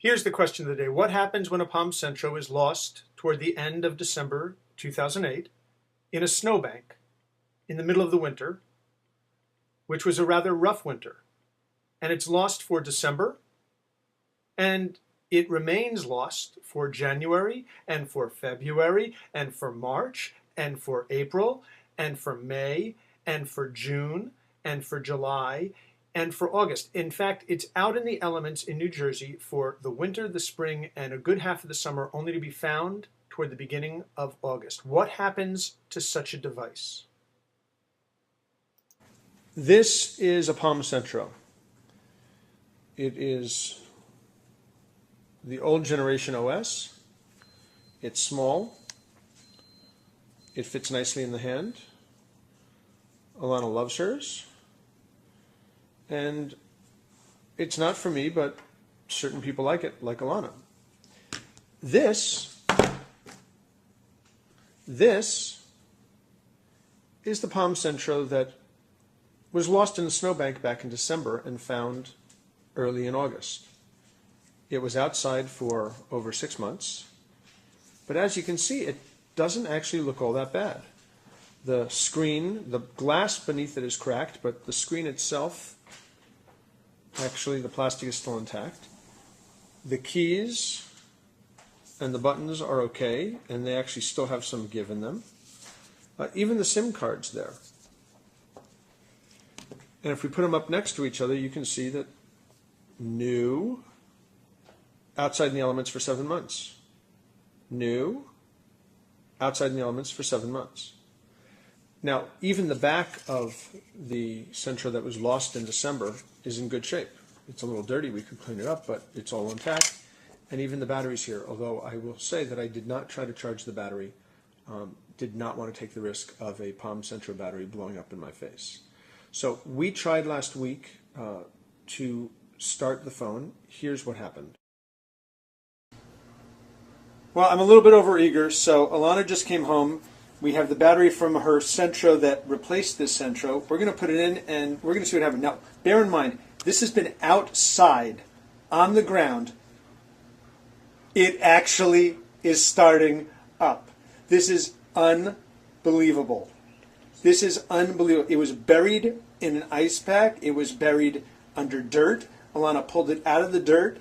Here's the question of the day. What happens when a Palm Centro is lost toward the end of December 2008 in a snowbank in the middle of the winter, which was a rather rough winter? And it's lost for December, and it remains lost for January, and for February, and for March, and for April, and for May, and for June, and for July, and for August. In fact, it's out in the elements in New Jersey for the winter, the spring, and a good half of the summer, only to be found toward the beginning of August. What happens to such a device? This is a Palm Centro. It is the old generation OS. It's small. It fits nicely in the hand. Alana loves hers. And it's not for me, but certain people like it, like Alana. This is the Palm Centro that was lost in a snowbank back in December and found early in August. It was outside for over 6 months, but as you can see, it doesn't actually look all that bad. The screen, the glass beneath it is cracked, but the screen itself, actually the plastic is still intact. The keys and the buttons are okay, and they actually still have some give in them. Even the SIM card's there. And if we put them up next to each other, you can see that new, outside in the elements for 7 months. New, outside in the elements for 7 months. Now, even the back of the Centro that was lost in December is in good shape. It's a little dirty, we could clean it up, but it's all intact. And even the battery's here, although I will say that I did not try to charge the battery, did not want to take the risk of a Palm Centro battery blowing up in my face. So we tried last week to start the phone. Here's what happened. Well, I'm a little bit overeager, so Alana just came home. We have the battery from her Centro that replaced this Centro. We're going to put it in, and we're going to see what happens. Now, bear in mind, this has been outside, on the ground. It actually is starting up. This is unbelievable. This is unbelievable. It was buried in an ice pack. It was buried under dirt. Alana pulled it out of the dirt.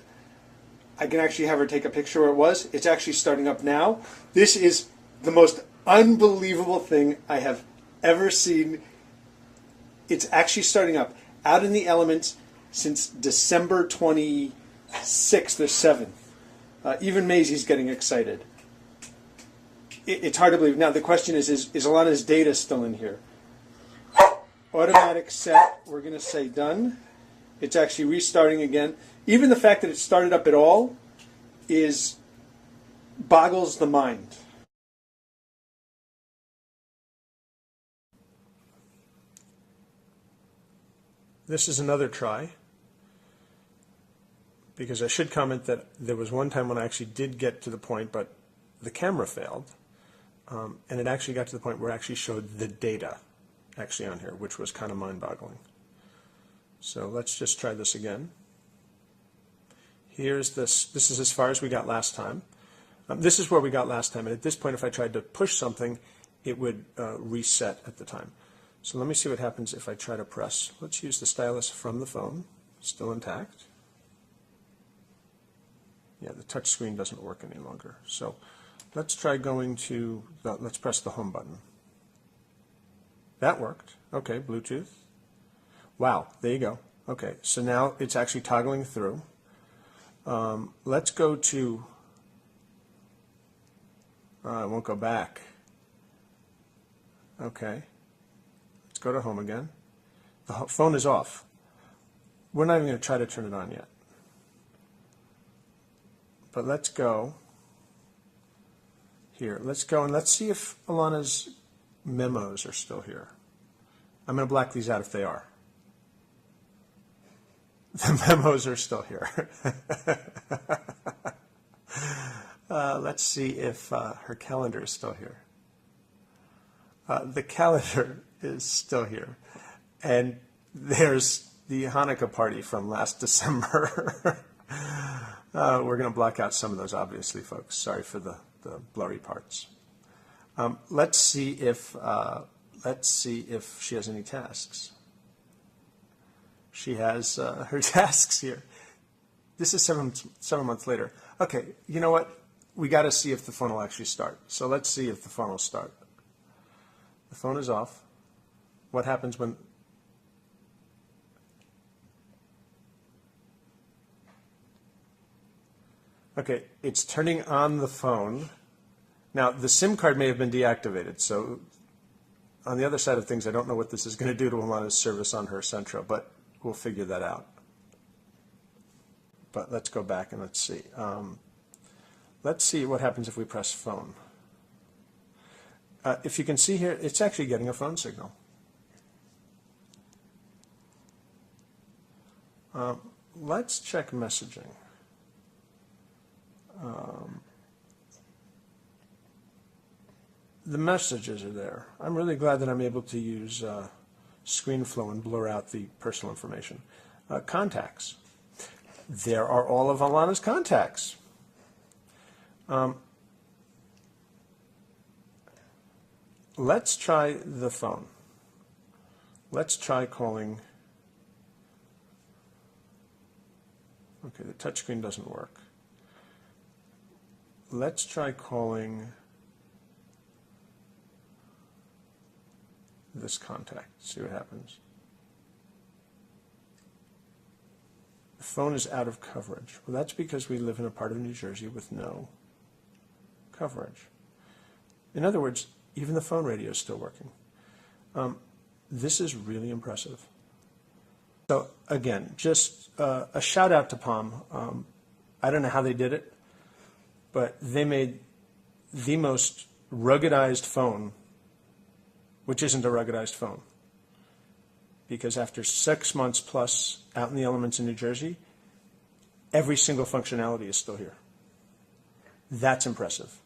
I can actually have her take a picture where it was. It's actually starting up now. This is the most unbelievable thing I have ever seen. It's actually starting up, out in the elements since December 26th or 7th. Even Maisie's getting excited. It's hard to believe. Now the question is Alana's data still in here? Automatic set, we're going to say done. It's actually restarting again. Even the fact that it started up at all boggles the mind. This is another try, because I should comment that there was one time when I actually did get to the point, but the camera failed, and it actually got to the point where it actually showed the data actually on here, which was kind of mind-boggling. So let's just try this again. Here's this. This is as far as we got last time. This is where we got last time, and at this point, if I tried to push something, it would reset at the time. So let me see what happens if I try to press. Let's use the stylus from the phone, still intact. Yeah, the touch screen doesn't work any longer. So let's try going to, let's press the home button. That worked. Okay, Bluetooth. Wow, there you go. Okay, so now it's actually toggling through. Let's go to, I won't go back. Okay. Let's go to home again. The phone is off. We're not even going to try to turn it on yet. But let's go here. Let's go and let's see if Alana's memos are still here. I'm going to black these out if they are. The memos are still here. Let's see if her calendar is still here. The calendar is still here. And there's the Hanukkah party from last December. We're going to block out some of those, obviously, folks. Sorry for the blurry parts. Let's see if she has any tasks. She has her tasks here. This is seven months later. Okay, you know what? We got to see if the phone will actually start. So let's see if the phone will start. The phone is off. What happens when... Okay, it's turning on the phone. Now, the SIM card may have been deactivated, so on the other side of things, I don't know what this is going to do to Alana's service on her Centro, but we'll figure that out. But let's go back and let's see. Let's see what happens if we press phone. If you can see here, it's actually getting a phone signal. Let's check messaging. The messages are there. I'm really glad that I'm able to use ScreenFlow and blur out the personal information. Contacts. There are all of Alana's contacts. Let's try the phone. Let's try calling. Okay, the touchscreen doesn't work. Let's try calling this contact, see what happens. The phone is out of coverage. Well, that's because we live in a part of New Jersey with no coverage. In other words, even the phone radio is still working. This is really impressive. So again, just a shout out to Palm. I don't know how they did it, but they made the most ruggedized phone, which isn't a ruggedized phone. Because after 6 months plus out in the elements in New Jersey, every single functionality is still here. That's impressive.